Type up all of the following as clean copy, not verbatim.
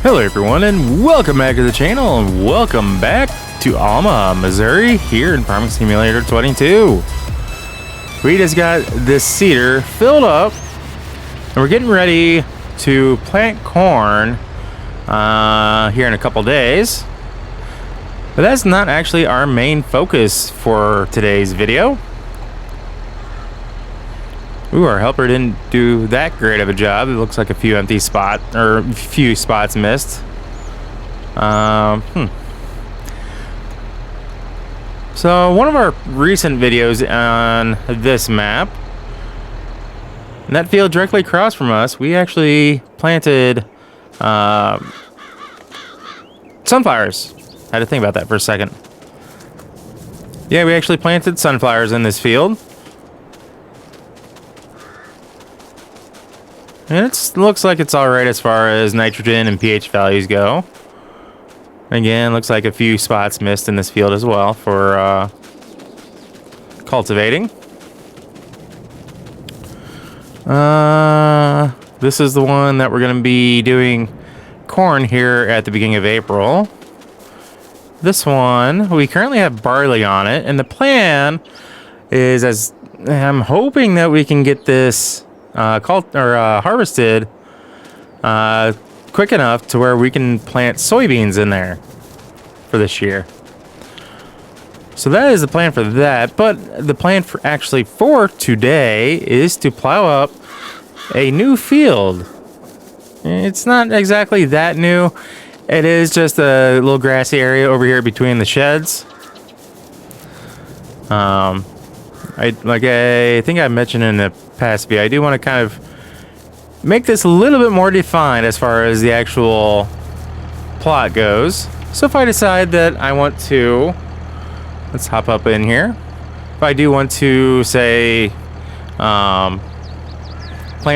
Hello everyone and welcome back to the channel and welcome back to Alma, Missouri here in Farming Simulator 22. We just got this cedar filled up and we're getting ready to plant corn here in a couple days. But that's not actually our main focus for today's video. Ooh, our helper didn't do that great of a job. It looks like a few empty spots, or a few spots missed. So one of our recent videos on this map, in that field directly across from us, we actually planted sunflowers. I had to think about that for a second. Yeah, we actually planted sunflowers in this field. And it looks like it's alright as far as nitrogen and pH values go. Again, looks like a few spots missed in this field as well for cultivating. This is the one that we're going to be doing corn here at the beginning of April. This one, we currently have barley on it, and the plan is, as I'm hoping that we can get this harvested quick enough to where we can plant soybeans in there for this year. So that is the plan for that, but the plan for today is to plow up a new field. It's not exactly that new. It is just a little grassy area over here between the sheds. I think I mentioned in the past video, I do want to kind of make this a little bit more defined as far as the actual plot goes. So if I decide that I want to, let's hop up in here. If I do want to, say, plant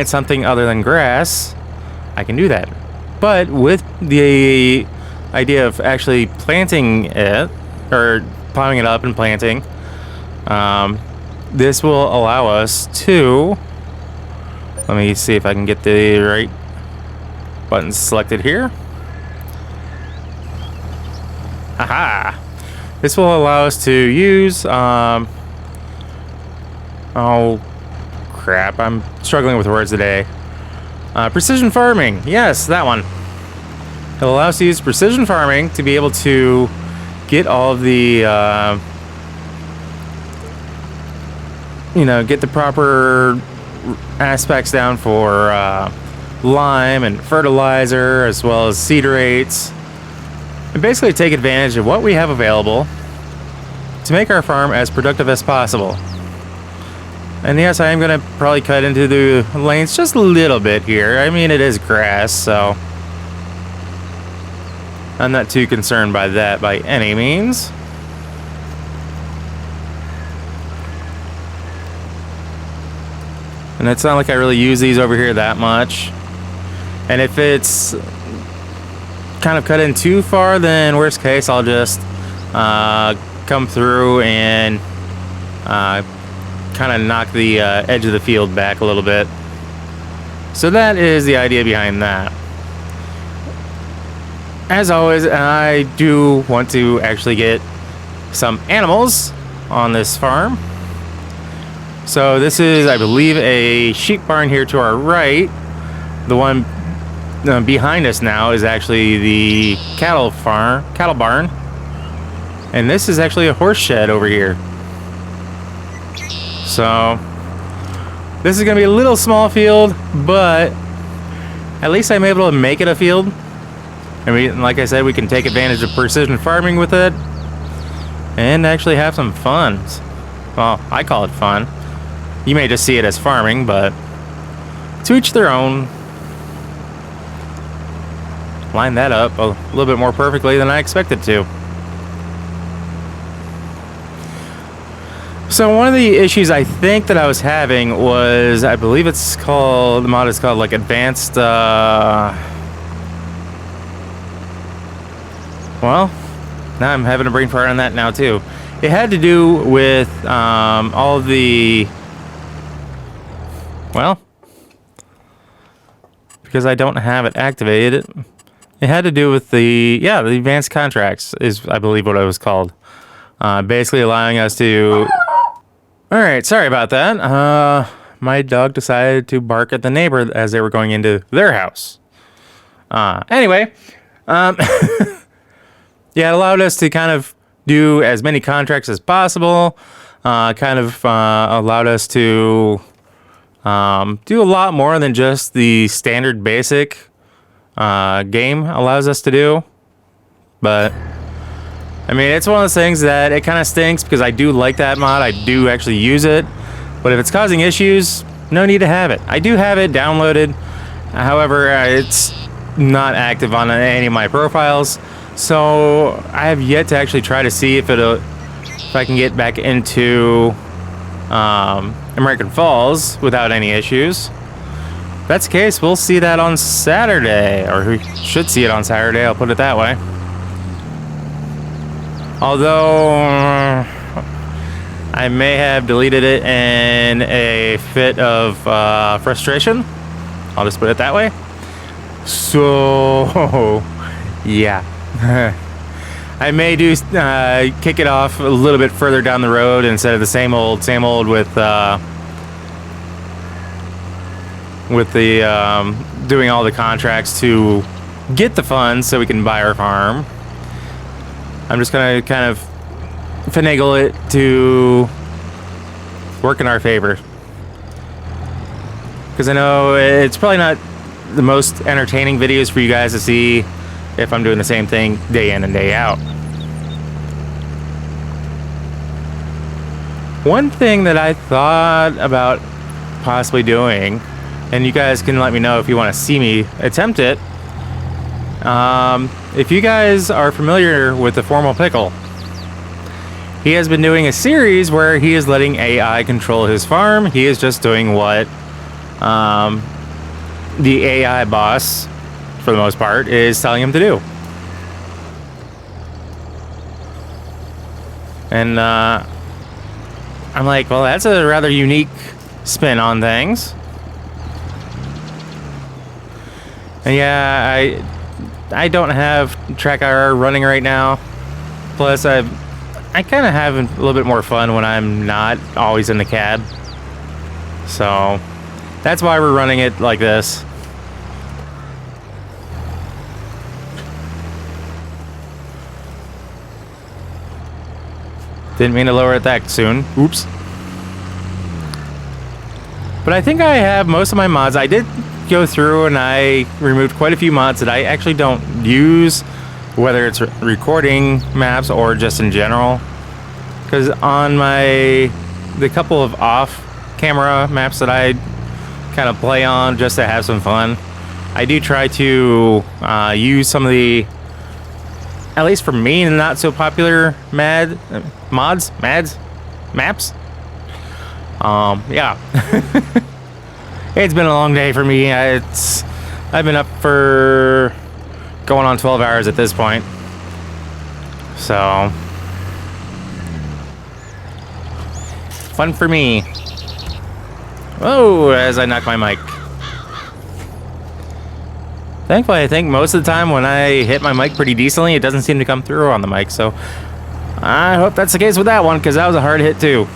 something other than grass, I can do that. But with the idea of actually planting it, or plowing it up and planting, this will allow us to, let me see if I can get the right buttons selected here. Aha! This will allow us to use, oh crap, I'm struggling with words today. Precision farming, yes, that one. It will allow us to use precision farming to be able to get all of the, get the proper aspects down for lime and fertilizer, as well as seed rates, and basically take advantage of what we have available to make our farm as productive as possible. And yes, I am going to probably cut into the lanes just a little bit here. I mean, it is grass, so I'm not too concerned by that by any means. And it's not like I really use these over here that much. And if it's kind of cut in too far, then worst case, I'll just come through and kind of knock the edge of the field back a little bit. So that is the idea behind that. As always, I do want to actually get some animals on this farm. So this is, I believe, a sheep barn here to our right. The one behind us now is actually the cattle barn. And this is actually a horse shed over here. So this is going to be a little small field, but at least I'm able to make it a field. And like I said, we can take advantage of precision farming with it and actually have some fun. Well, I call it fun. You may just see it as farming, but to each their own. Line that up a little bit more perfectly than I expected to. So one of the issues I think that I was having was, I believe it's called, the mod is called like advanced, well, now I'm having a brain fart on that now too. It had to do with all of the, well, because I don't have it activated, It had to do with the advanced contracts is, I believe, what it was called. Basically allowing us to... All right, sorry about that. My dog decided to bark at the neighbor as they were going into their house. Anyway, yeah, it allowed us to kind of do as many contracts as possible. Allowed us to do a lot more than just the standard basic game allows us to do. But I mean, it's one of those things that it kind of stinks because I do like that mod. I do actually use it. But if it's causing issues, no need to have it. I do have it downloaded. However, it's not active on any of my profiles. So I have yet to actually try to see if I can get back into American Falls without any issues. If that's the case, we'll see that on Saturday. Or we should see it on Saturday, I'll put it that way. Although I may have deleted it in a fit of frustration. I'll just put it that way. So, yeah. I may do kick it off a little bit further down the road instead of the same old with the doing all the contracts to get the funds so we can buy our farm. I'm just gonna kind of finagle it to work in our favor, because I know it's probably not the most entertaining videos for you guys to see if I'm doing the same thing day in and day out. One thing that I thought about possibly doing, and you guys can let me know if you want to see me attempt it. If you guys are familiar with the Formal Pickle, he has been doing a series where he is letting AI control his farm. He is just doing what the AI boss, for the most part, is telling him to do. And I'm like, well, that's a rather unique spin on things. And yeah, I don't have TrackIR running right now. Plus, I kind of have a little bit more fun when I'm not always in the cab. So that's why we're running it like this. Didn't mean to lower it that soon. Oops. But I think I have most of my mods. I did go through and I removed quite a few mods that I actually don't use, whether it's recording maps or just in general. Because on the couple of off-camera maps that I kind of play on just to have some fun, I do try to use some of the, at least for me, not so popular maps. Yeah. It's been a long day for me. I've been up for going on 12 hours at this point. So fun for me. Oh, as I knock my mic. Thankfully, I think most of the time when I hit my mic pretty decently, it doesn't seem to come through on the mic. So I hope that's the case with that one, because that was a hard hit too.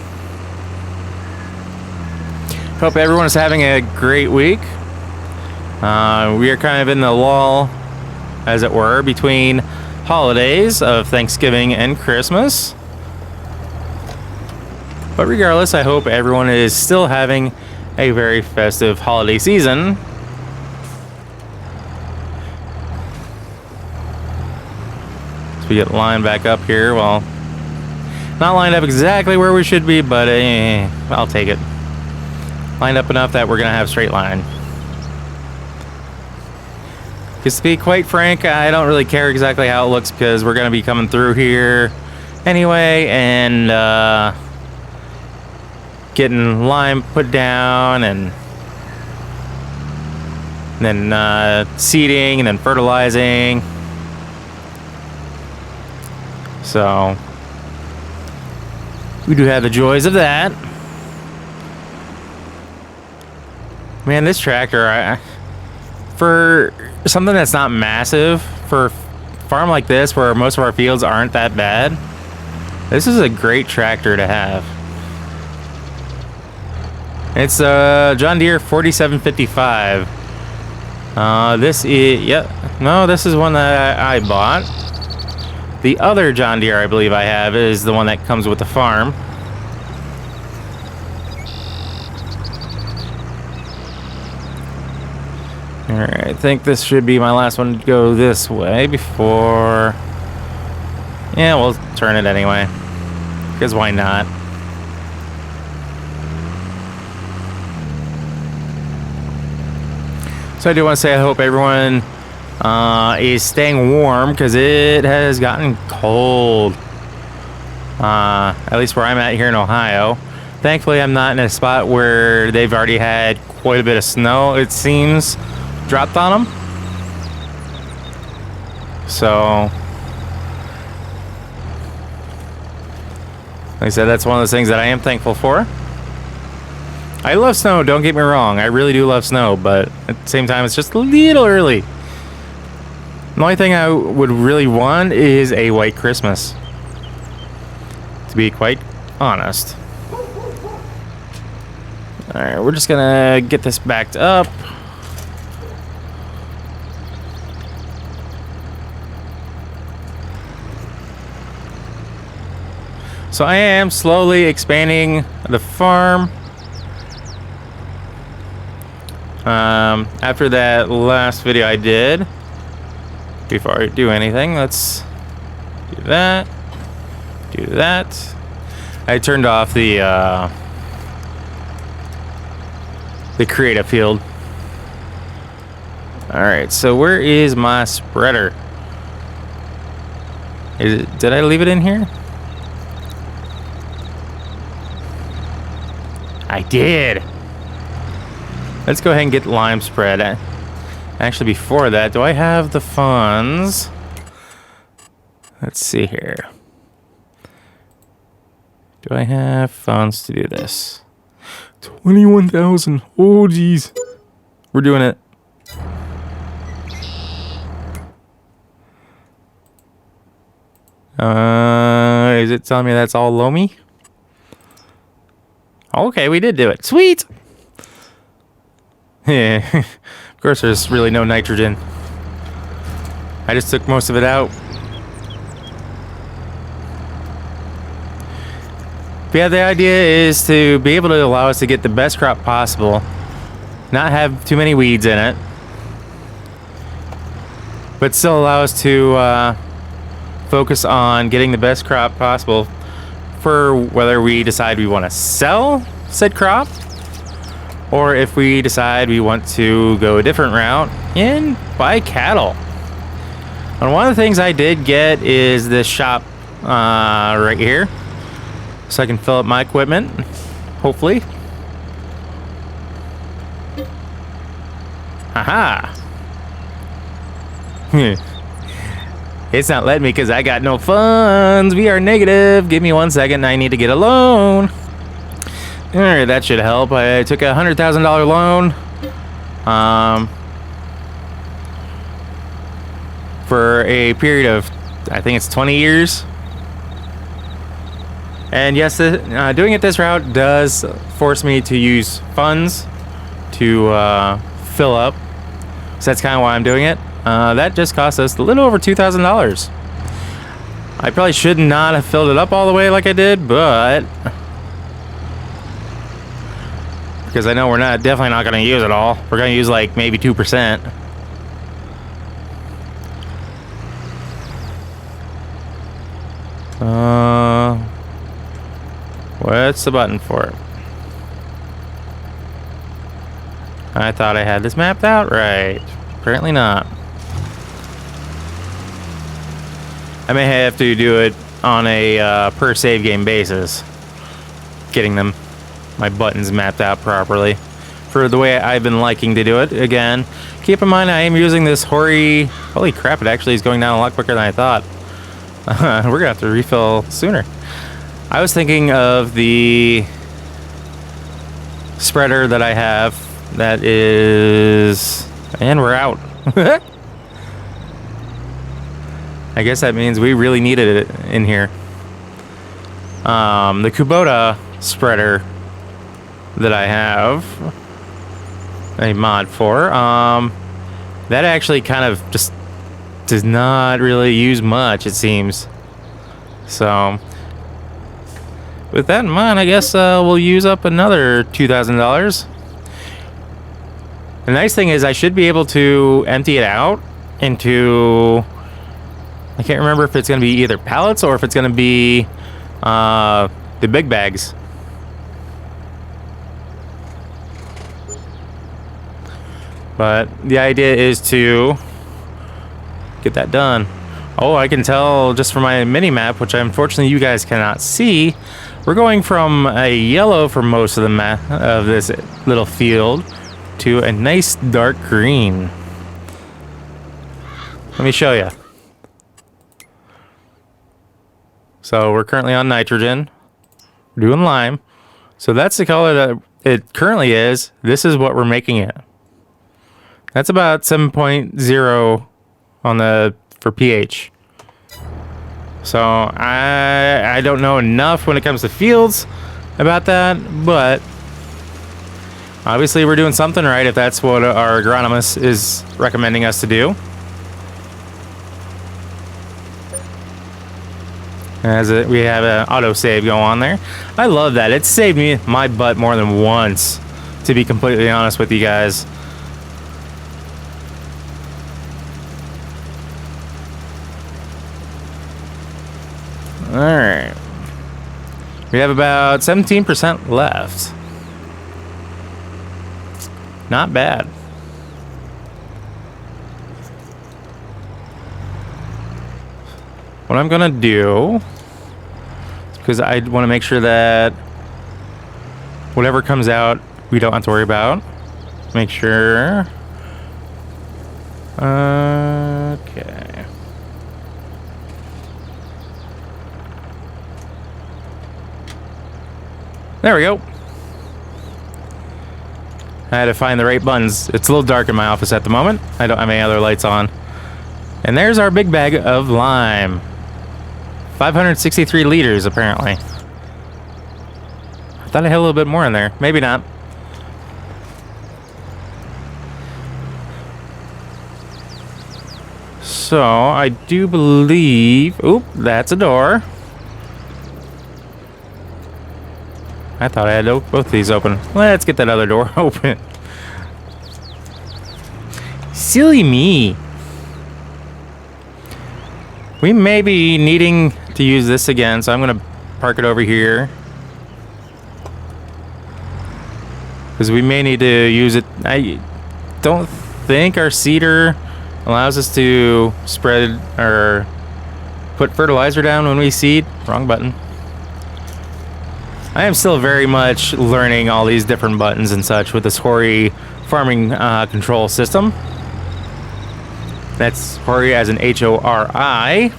Hope everyone is having a great week. We are kind of in the lull, as it were, between holidays of Thanksgiving and Christmas. But regardless, I hope everyone is still having a very festive holiday season. So we get lined back up here. Well, not lined up exactly where we should be, but I'll take it. Lined up enough that we're going to have a straight line. Because to be quite frank, I don't really care exactly how it looks, because we're going to be coming through here anyway, and getting lime put down, and then seeding, and then fertilizing. So we do have the joys of that. Man, this tractor, for something that's not massive, for a farm like this, where most of our fields aren't that bad, this is a great tractor to have. It's a John Deere 4755. This is, no, this is one that I bought. The other John Deere I believe I have is the one that comes with the farm. Alright, I think this should be my last one to go this way before... Yeah, we'll turn it anyway. Because why not? So I do want to say I hope everyone is staying warm, because it has gotten cold. At least where I'm at here in Ohio. Thankfully, I'm not in a spot where they've already had quite a bit of snow, it seems, dropped on them. So, like I said, that's one of those things that I am thankful for. I love snow, don't get me wrong. I really do love snow, but at the same time, it's just a little early. The only thing I would really want is a white Christmas, to be quite honest. Alright, we're just gonna get this backed up. So I am slowly expanding the farm. After that last video I did, before I do anything, let's do that. Do that. I turned off the creative field. Alright, so where is my spreader? Did I leave it in here? I did. Let's go ahead and get lime spread. Actually, before that, do I have the funds? Let's see here. Do I have funds to do this? 21,000. Oh, geez. We're doing it. Is it telling me that's all loamy? Okay, we did do it. Sweet! Yeah, of course there's really no nitrogen. I just took most of it out. But yeah, the idea is to be able to allow us to get the best crop possible, not have too many weeds in it, but still allow us to focus on getting the best crop possible for whether we decide we want to sell said crop, or if we decide we want to go a different route and buy cattle. And one of the things I did get is this shop right here, so I can fill up my equipment, hopefully. Haha. It's not letting me because I got no funds. We are negative. Give me 1 second. I need to get a loan. Alright, that should help. I took a $100,000 loan. For a period of, I think it's 20 years. And yes, doing it this route does force me to use funds to fill up. So that's kind of why I'm doing it. That just cost us a little over $2,000. I probably should not have filled it up all the way like I did, but because I know we're definitely not going to use it all. We're going to use like maybe 2%. What's the button for it? I thought I had this mapped out right. Apparently not. I may have to do it on a per save game basis, getting my buttons mapped out properly for the way I've been liking to do it. Again, keep in mind I am using this hoary. Holy crap! It actually is going down a lot quicker than I thought. We're gonna have to refill sooner. I was thinking of the spreader that I have. That is, and we're out. I guess that means we really needed it in here. The Kubota spreader that I have a mod for, that actually kind of just does not really use much, it seems. So with that in mind, I guess we'll use up another $2,000. The nice thing is I should be able to empty it out into, I can't remember if it's going to be either pallets or if it's going to be the big bags. But the idea is to get that done. Oh, I can tell just from my mini map, which unfortunately you guys cannot see, we're going from a yellow for most of the map of this little field to a nice dark green. Let me show you. So we're currently on nitrogen. We're doing lime. So that's the color that it currently is. This is what we're making it. That's about 7.0 on the for pH. So I don't know enough when it comes to fields about that, but obviously we're doing something right if that's what our agronomist is recommending us to do. We have an autosave go on there. I love that. It saved me my butt more than once, to be completely honest with you guys. Alright. We have about 17% left. Not bad. What I'm gonna do, because I want to make sure that whatever comes out, we don't have to worry about. Make sure. Okay. There we go. I had to find the right buttons. It's a little dark in my office at the moment. I don't have any other lights on. And there's our big bag of lime. 563 liters, apparently. I thought I had a little bit more in there. Maybe not. So, I do believe... Oop, that's a door. I thought I had both of these open. Let's get that other door open. Silly me. We may be needing to use this again, so I'm going to park it over here. Because we may need to use it. I don't think our seeder allows us to spread or put fertilizer down when we seed. Wrong button. I am still very much learning all these different buttons and such with this Hori farming control system. That's Hori as an H-O-R-I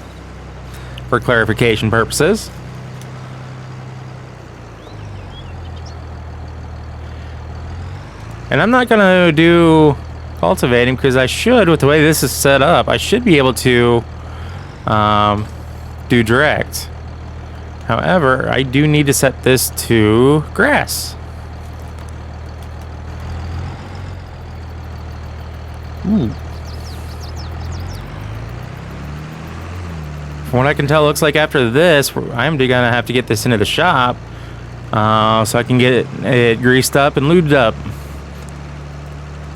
for clarification purposes. And I'm not going to do cultivating because I should, with the way this is set up, I should be able to do direct. However, I do need to set this to grass. Ooh. From what I can tell, it looks like after this, I'm gonna have to get this into the shop so I can get it greased up and lubed up.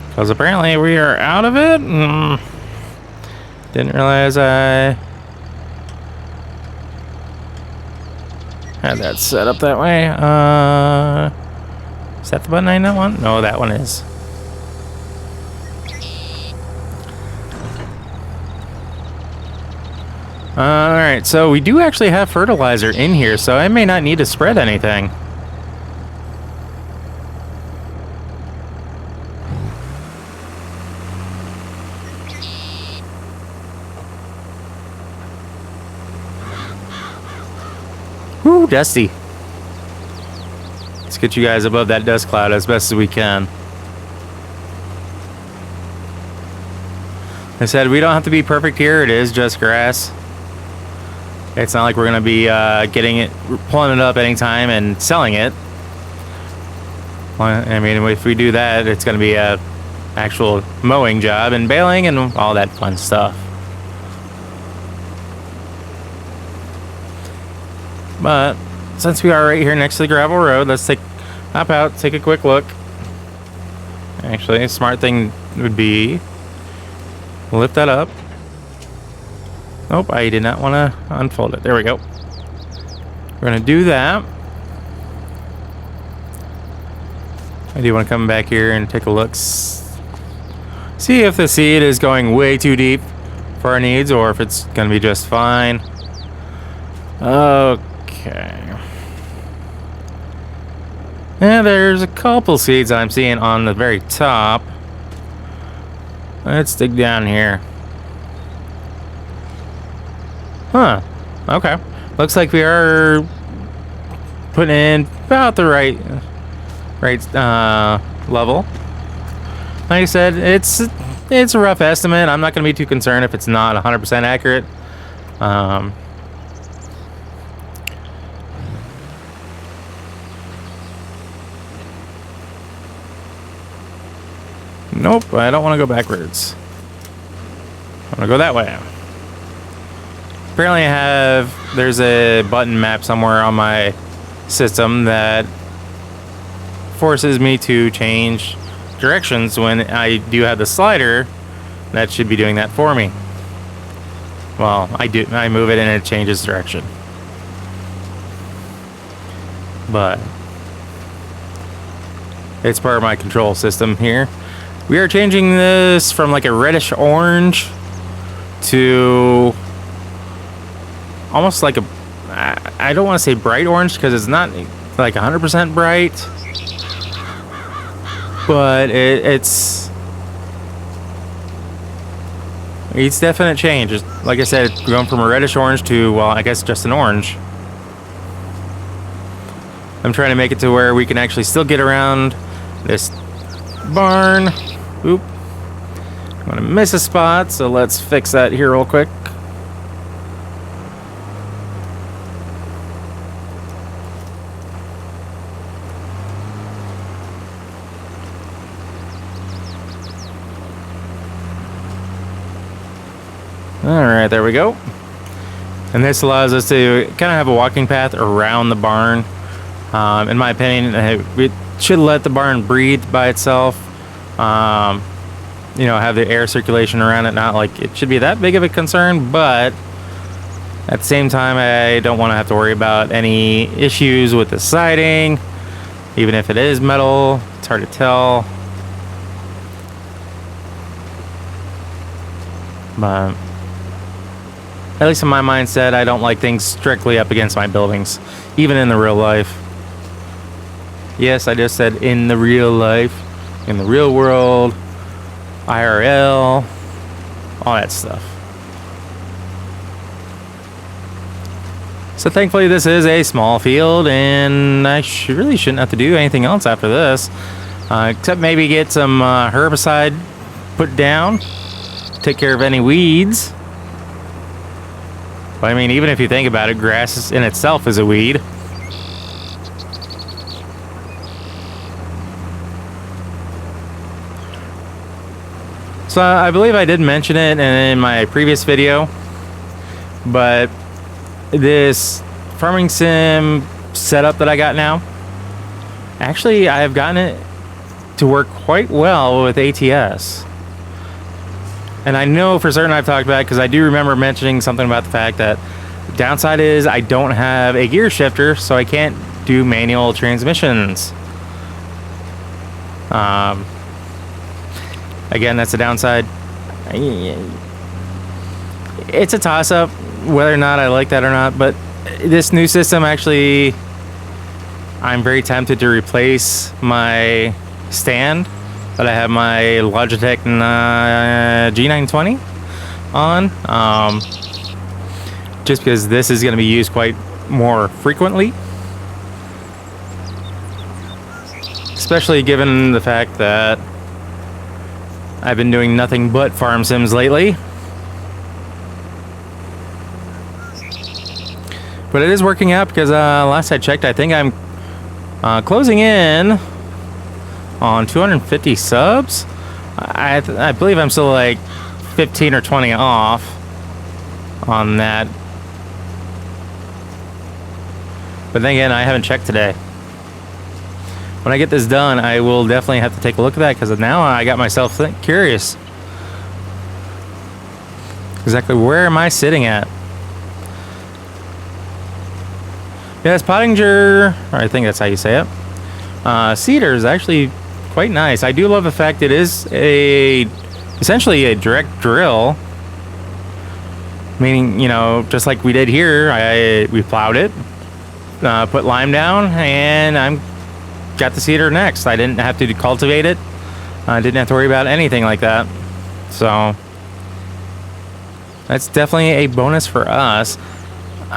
Because apparently we are out of it. Didn't realize I had that set up that way. Is that the button I know want? No, that one is. Alright, so we do actually have fertilizer in here, so I may not need to spread anything. Woo, dusty. Let's get you guys above that dust cloud as best as we can. I said we don't have to be perfect here. It is just grass. It's not like we're going to be pulling it up anytime and selling it. I mean, if we do that, it's going to be a actual mowing job and baling and all that fun stuff. But since we are right here next to the gravel road, let's hop out, take a quick look. Actually, a smart thing would be lift that up. Nope, I did not want to unfold it. There we go. We're going to do that. I do want to come back here and take a look. See if the seed is going way too deep for our needs or if it's going to be just fine. Okay. Yeah, there's a couple seeds I'm seeing on the very top. Let's dig down here. Huh. Okay. Looks like we are putting in about the right level. Like I said, it's a rough estimate. I'm not going to be too concerned if it's not 100% accurate. Nope, I don't want to go backwards. I want to go that way. Apparently there's a button map somewhere on my system that forces me to change directions when I do have the slider. That should be doing that for me. Well, I move it and it changes direction. But it's part of my control system here. We are changing this from like a reddish orange to almost like I don't want to say bright orange because it's not like 100% bright, but it's definite change. Like I said, it's going from a reddish orange to, well, I guess just an orange. I'm trying to make it to where we can actually still get around this barn. Oop. I'm gonna miss a spot, so let's fix that here real quick. Alright, there we go. And this allows us to kind of have a walking path around the barn. In my opinion, it should let the barn breathe by itself. You know, have the air circulation around it. Not like it should be that big of a concern, but at the same time, I don't want to have to worry about any issues with the siding. Even if it is metal, it's hard to tell. But at least in my mindset, I don't like things strictly up against my buildings, even in the real life. Yes, I just said in the real life, in the real world, IRL, all that stuff. So thankfully this is a small field and I really shouldn't have to do anything else after this. Except maybe get some herbicide put down, take care of any weeds. But I mean, even if you think about it, grass in itself is a weed. So I believe I did mention it in my previous video, but this farming sim setup that I got now, actually I have gotten it to work quite well with ATS. And I know for certain I've talked about it because I do remember mentioning something about the fact that the downside is I don't have a gear shifter, so I can't do manual transmissions. Again, that's the downside. It's a toss-up whether or not I like that or not, but this new system actually, I'm very tempted to replace my stand that I have my Logitech G920 on, just because this is going to be used quite more frequently, especially given the fact that I've been doing nothing but farm sims lately. But it is working out because last I checked, I think I'm closing in on 250 subs. I believe I'm still like 15 or 20 off on that. But then again, I haven't checked today. When I get this done, I will definitely have to take a look at that because now I got myself curious. Exactly where am I sitting at? Yes, Pottinger, or I think that's how you say it. Cedar is actually quite nice. I do love the fact it is essentially a direct drill. Meaning, you know, just like we did here, we plowed it, put lime down, and got the cedar next. I didn't have to cultivate it. I didn't have to worry about anything like that. So that's definitely a bonus for us.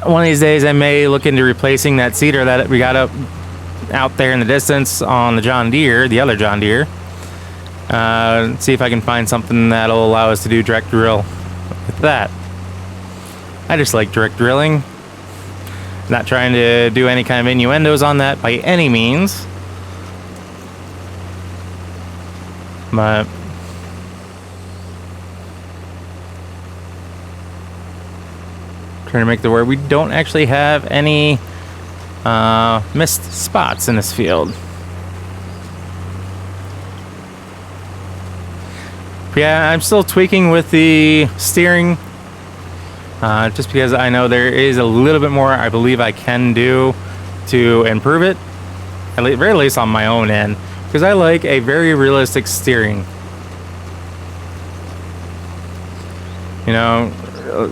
One of these days I may look into replacing that cedar that we got out there in the distance on the John Deere, the other John Deere. See if I can find something that'll allow us to do direct drill with that. I just like direct drilling. Not trying to do any kind of innuendos on that by any means. But trying to make the where we don't actually have any missed spots in this field. But yeah, I'm still tweaking with the steering. Just because I know there is a little bit more I believe I can do to improve it, at the very least on my own end, because I like a very realistic steering. You know,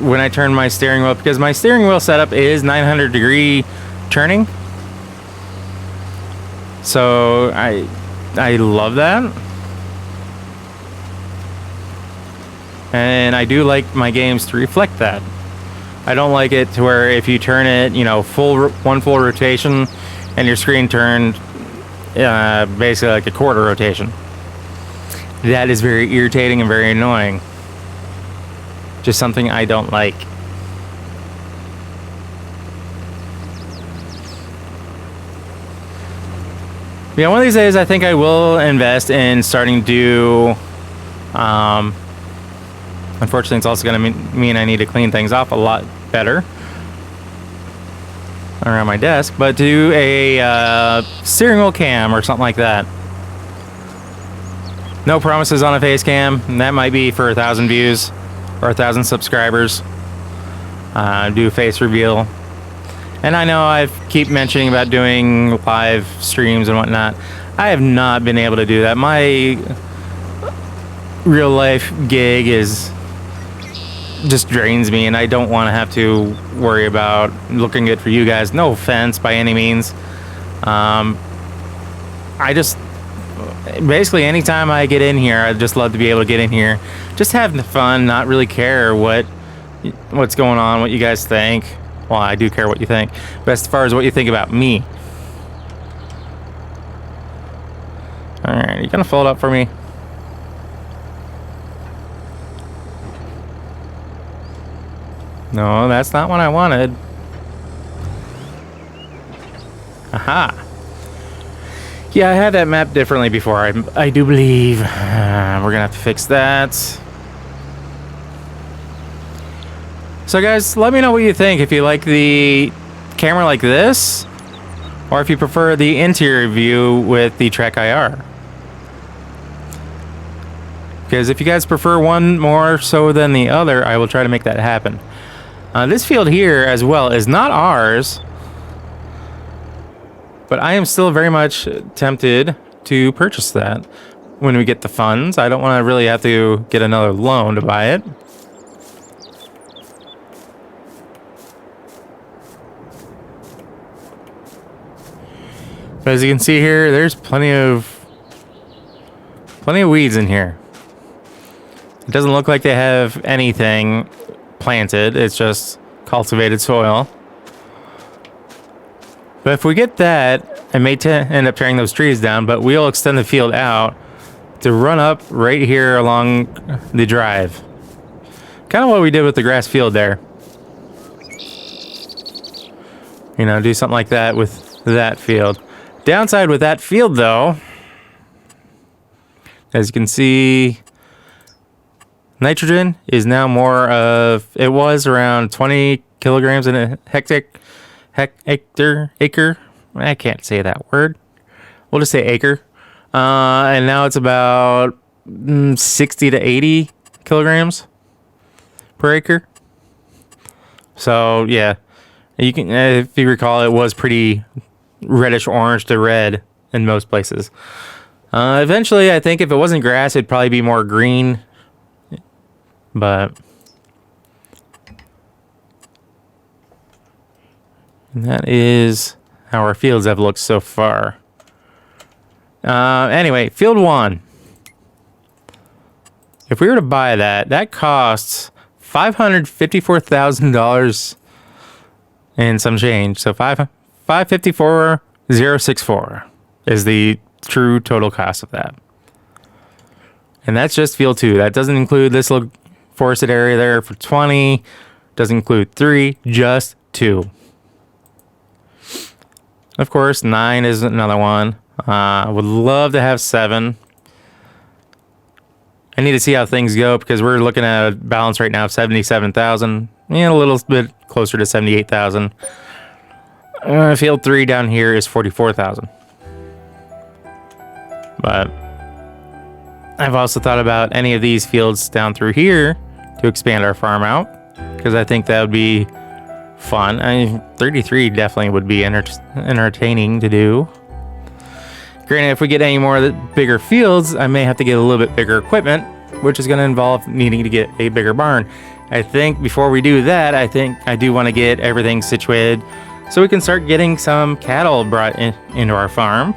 when I turn my steering wheel, because my steering wheel setup is 900-degree turning, so I love that. And I do like my games to reflect that. I don't like it to where if you turn it, you know, one full rotation and your screen turned basically like a quarter rotation. That is very irritating and very annoying. Just something I don't like. Yeah, one of these days I think I will invest in starting to do unfortunately, it's also going to mean I need to clean things off a lot better around my desk, but do a steering wheel cam or something like that. No promises on a face cam, and that might be for 1,000 views or 1,000 subscribers. Do face reveal. And I know I keep mentioning about doing live streams and whatnot. I have not been able to do that. My real life gig just drains me, and I don't want to have to worry about looking good for you guys. No offense by any means. I just basically anytime I get in here, I just love to be able to get in here, just having fun, not really care what's going on, what you guys think. Well, I do care what you think, but as far as what you think about me. All right, you gonna fold up for me? No, that's not what I wanted. Aha. Yeah, I had that mapped differently before. I do believe. We're gonna have to fix that. So guys, let me know what you think. If you like the camera like this, or if you prefer the interior view with the Track IR. Because if you guys prefer one more so than the other, I will try to make that happen. This field here as well is not ours, but I am still very much tempted to purchase that when we get the funds. I don't want to really have to get another loan to buy it. But as you can see here, there's plenty of weeds in here. It doesn't look like they have anything planted. It's just cultivated soil. But if we get that, I may end up tearing those trees down, but we'll extend the field out to run up right here along the drive. Kind of what we did with the grass field there. You know, do something like that with that field. Downside with that field, though, as you can see, nitrogen is now more of, it was around 20 kilograms in a acre. I can't say that word. We'll just say acre. And now it's about 60 to 80 kilograms per acre. So yeah, you can, if you recall, it was pretty reddish orange to red in most places. Eventually, I think if it wasn't grass, it'd probably be more green. But that is how our fields have looked so far. Anyway, field 1. If we were to buy that, that costs $554,000 and some change. So 554,064 is the true total cost of that. And that's just field 2. That doesn't include this little forested area there for 20. Doesn't include 3, just 2. Of course, 9 is another one. Would love to have 7. I need to see how things go because we're looking at a balance right now of 77,000. And a little bit closer to 78,000. Field 3 down here is 44,000. But I've also thought about any of these fields down through here to expand our farm out because I think that would be fun. 33 definitely would be entertaining to do. Granted, if we get any more of the bigger fields, I may have to get a little bit bigger equipment, which is going to involve needing to get a bigger barn. I think before we do that, I do want to get everything situated so we can start getting some cattle brought into our farm.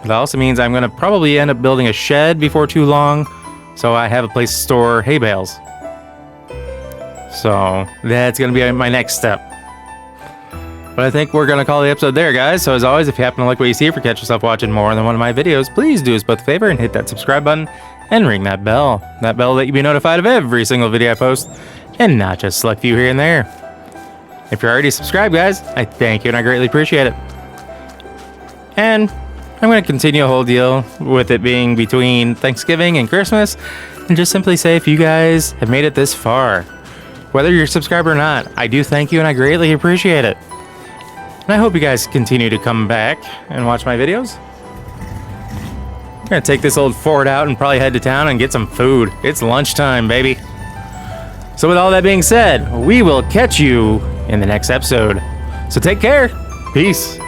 That also means I'm going to probably end up building a shed before too long, so I have a place to store hay bales. So that's going to be my next step. But I think we're going to call the episode there, guys. So as always, if you happen to like what you see, if you catch yourself watching more than one of my videos, please do us both a favor and hit that subscribe button and ring that bell. That bell will let you be notified of every single video I post and not just select few here and there. If you're already subscribed, guys, I thank you and I greatly appreciate it. And I'm going to continue a whole deal with it being between Thanksgiving and Christmas and just simply say if you guys have made it this far, whether you're subscribed or not, I do thank you and I greatly appreciate it. And I hope you guys continue to come back and watch my videos. I'm going to take this old Ford out and probably head to town and get some food. It's lunchtime, baby. So with all that being said, we will catch you in the next episode. So take care. Peace.